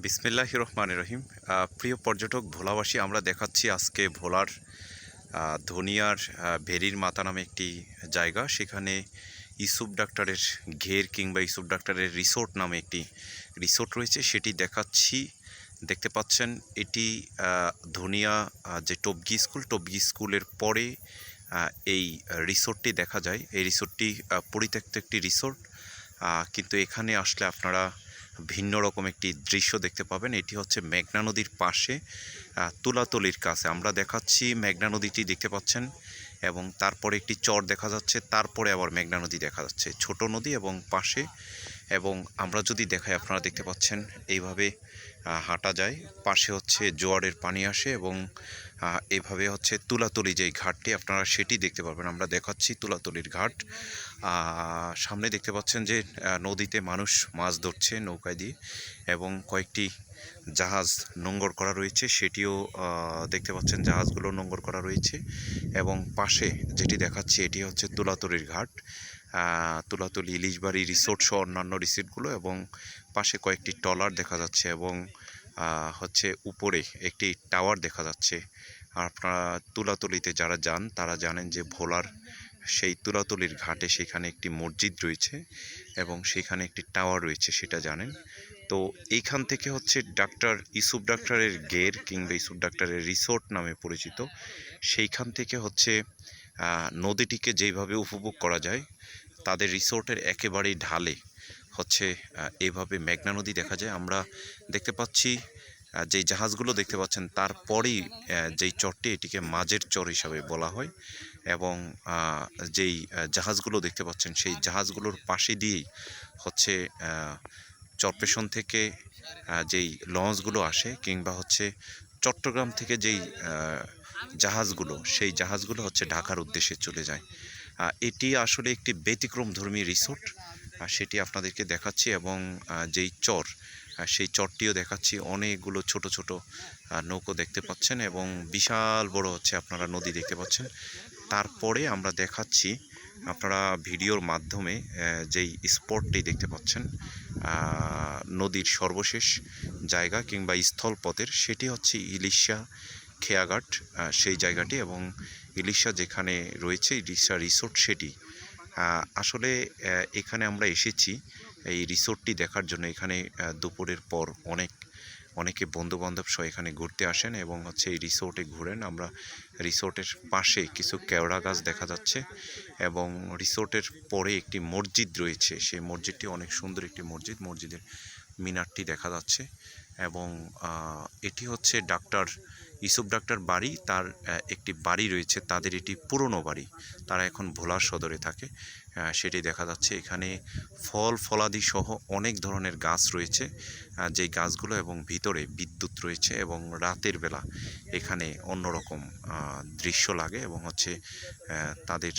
বিসমিল্লাহির রহমানির রহিম। প্রিয় পর্যটক ভোলাবাসী, আমরা দেখাচ্ছি আজকে ভোলার ধনিয়ার ভেরির মাথা নামে একটি জায়গা। সেখানে ইউসুফ ডাক্তারের ঘের কিংবা ইউসুফ ডাক্তারের রিসোর্ট নামে একটি রিসোর্ট রয়েছে, সেটি দেখাচ্ছি। দেখতে পাচ্ছেন এটি ধনিয়া যে টবগি স্কুলের পরে এই রিসোর্টটি দেখা যায়। এই রিসোর্টটি পরিত্যক্ত একটি রিসোর্ট, কিন্তু এখানে আসলে আপনারা ভিন্ন রকম একটি দৃশ্য দেখতে পাবেন। এটি হচ্ছে মেঘনা নদীর পাশে তুলাতলির কাছে আমরা দেখাচ্ছি। মেঘনা নদীটি দেখতে পাচ্ছেন এবং তারপরে একটি চর দেখা যাচ্ছে, তারপরে আবার মেঘনা নদী দেখা যাচ্ছে, ছোট নদী এবং পাশে। এবং আমরা যদি দেখাই, আপনারা দেখতে পাচ্ছেন এইভাবে হাঁটা যায়, পাশে হচ্ছে জোয়ারের পানি আসে এবং এভাবে হচ্ছে তুলাতলি যেই ঘাটটি আপনারা সেটি দেখতে পারবেন। আমরা দেখাচ্ছি তুলাতলির ঘাট। সামনে দেখতে পাচ্ছেন যে নদীতে মানুষ মাছ ধরছে নৌকায় দিয়ে এবং কয়েকটি জাহাজ নোঙ্গর করা রয়েছে, সেটিও দেখতে পাচ্ছেন, জাহাজগুলো নোঙ্গর করা রয়েছে। এবং পাশে যেটি দেখাচ্ছি এটি হচ্ছে তুলাতলির ঘাট, তুলাতলি ইলিশবাড়ি রিসোর্ট সহ অন্যান্য রিসোর্টগুলো, এবং পাশে কয়েকটি ট্রলার দেখা যাচ্ছে এবং হচ্ছে উপরে একটি টাওয়ার দেখা যাচ্ছে। আর আপনারা তুলাতলিতে যারা যান তারা জানেন যে ভোলার সেই তুলাতলির ঘাটে সেখানে একটি মসজিদ রয়েছে এবং সেখানে একটি টাওয়ার রয়েছে, সেটা জানেন। তো এইখান থেকে হচ্ছে ডাক্তার ইউসুফ ডাক্তারের ঘের কিংবা ইউসুফ ডাক্তারের রিসোর্ট নামে পরিচিত, সেইখান থেকে হচ্ছে নদীটিকে যেইভাবে উপভোগ করা যায়, তাদের রিসোর্টের একেবারেই ঢালে হচ্ছে এইভাবে মেঘনা নদী দেখা যায়। আমরা দেখতে পাচ্ছি যেই জাহাজগুলো দেখতে পাচ্ছেন, তারপরেই যেই চরটি, এটিকে মাঝের চর হিসাবে বলা হয়। এবং যেই জাহাজগুলো দেখতে পাচ্ছেন, সেই জাহাজগুলোর পাশে দিয়েই হচ্ছে চরপেশন থেকে যেই লঞ্চগুলো আসে কিংবা হচ্ছে চট্টগ্রাম থেকে যেই জাহাজগুলো, সেই জাহাজগুলো হচ্ছে ঢাকার উদ্দেশ্যে চলে যায়। এটি আসলে একটি ব্যতিক্রমধর্মী রিসোর্ট, সেটি আপনাদেরকে দেখাচ্ছি। এবং যেই চর, সেই চরটিও দেখাচ্ছি। অনেকগুলো ছোট ছোট নৌকো দেখতে পাচ্ছেন এবং বিশাল বড় হচ্ছে আপনারা নদী দেখতে পাচ্ছেন। তারপরে আমরা দেখাচ্ছি আপনারা ভিডিওর মাধ্যমে যেই স্পটটি দেখতে পাচ্ছেন, নদীর সর্বশেষ জায়গা কিংবা স্থলপথের, সেটি হচ্ছে ইলিশা খেয়াঘাট, সেই জায়গাটি। এবং ইলিশা যেখানে রয়েছে ইলিশা রিসোর্ট, সেটি আসলে এখানে আমরা এসেছি এই রিসোর্টটি দেখার জন্য। এখানে দুপুরের পর অনেকে বন্ধুবান্ধব সহ এখানে ঘুরতে আসেন এবং হচ্ছে এই রিসোর্টে ঘুরেন। আমরা রিসোর্টের পাশে কিছু কেওড়া গাছ দেখা যাচ্ছে এবং রিসোর্টের পরে একটি মসজিদ রয়েছে, সেই মসজিদটি অনেক সুন্দর একটি মসজিদ, মসজিদের মিনারটি দেখা যাচ্ছে। এবং এটি হচ্ছে ডাক্তার ইউসুফ ডাক্তার বাড়ি, তার একটি বাড়ি রয়েছে, তাদের এটি পুরনো বাড়ি, তারা এখন ভোলার সদরে থাকে, সেটি দেখা যাচ্ছে। এখানে ফল ফলাদি সহ অনেক ধরনের গাছ রয়েছে, যেই গাছগুলো, এবং ভিতরে বিদ্যুৎ রয়েছে এবং রাতের বেলা এখানে অন্যরকম দৃশ্য লাগে এবং হচ্ছে তাদের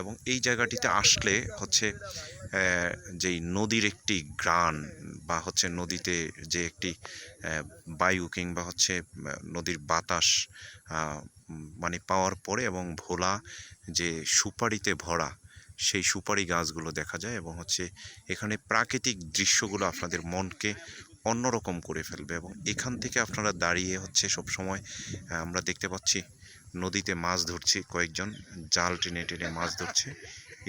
এবং এই জায়গাটিতে আসলে হচ্ছে যেই নদীর একটি গ্রান বা হচ্ছে নদীতে যে একটি বায়ু কিংবা হচ্ছে নদীর বাতাস মানে পাওয়ার পরে, এবং ভোলা যে সুপারিতে ভরা সেই সুপারি গাছগুলো দেখা যায় এবং হচ্ছে এখানে প্রাকৃতিক দৃশ্যগুলো আপনাদের মনকে অন্যরকম করে ফেলবে। এবং এখান থেকে আপনারা দাঁড়িয়ে হচ্ছে সব সময় আমরা দেখতে পাচ্ছি নদীতে মাছ ধরছে, কয়েকজন জাল টেনে টেনে মাছ ধরছে,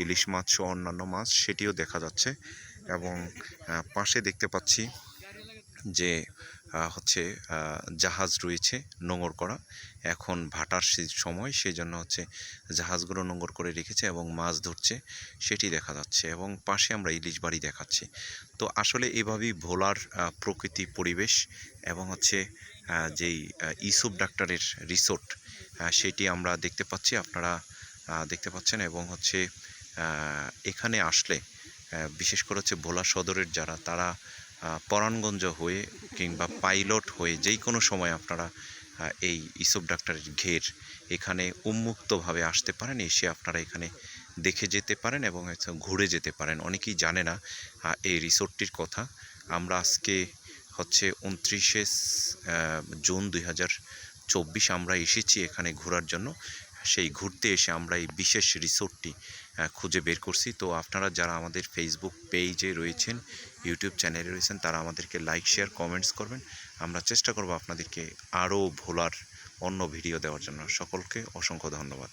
ইলিশ মাছ সহ অন্যান্য মাছ, সেটিও দেখা যাচ্ছে। এবং পাশে দেখতে পাচ্ছি যে হচ্ছে জাহাজ রয়েছে নোঙর করা, এখন ভাটার সময়, সেই জন্য হচ্ছে জাহাজগুলো নোঙর করে রেখেছে এবং মাছ ধরছে, সেটি দেখা যাচ্ছে। এবং পাশে আমরা ইলিশ বাড়ি দেখাচ্ছি। তো আসলে এভাবেই ভোলার প্রকৃতি পরিবেশ এবং হচ্ছে যেই ইউসুফ ডাক্তারের রিসোর্ট, সেটি আমরা দেখতে পাচ্ছি, আপনারা দেখতে পাচ্ছেন। এবং হচ্ছে এখানে আসলে বিশেষ করে হচ্ছে ভোলা সদরের যারা, তারা পরাণগঞ্জ হয়ে কিংবা পাইলট হয়ে যেই কোনো সময় আপনারা এই ইউসুফ ডাক্তারের ঘের এখানে উন্মুক্তভাবে আসতে পারেন, এসে আপনারা এখানে দেখে যেতে পারেন এবং ঘুরে যেতে পারেন। অনেকেই জানে না এই রিসোর্টটির কথা। আমরা আজকে হচ্ছে 29শে জুন 2024 আমরা এসেছি এখানে ঘোরার জন্য। সেই ঘুরতে এসে আমরা এই বিশেষ রিসোর্টটি খুঁজে বের করছি। তো আপনারা যারা আমাদের ফেসবুক পেজে রয়েছেন, ইউটিউব চ্যানেলে রয়েছেন তারা আমাদেরকে লাইক শেয়ার কমেন্টস করবেন। আমরা চেষ্টা করব আপনাদেরকে আরও ভোলার অন্য ভিডিও দেওয়ার জন্য। সকলকে অসংখ্য ধন্যবাদ।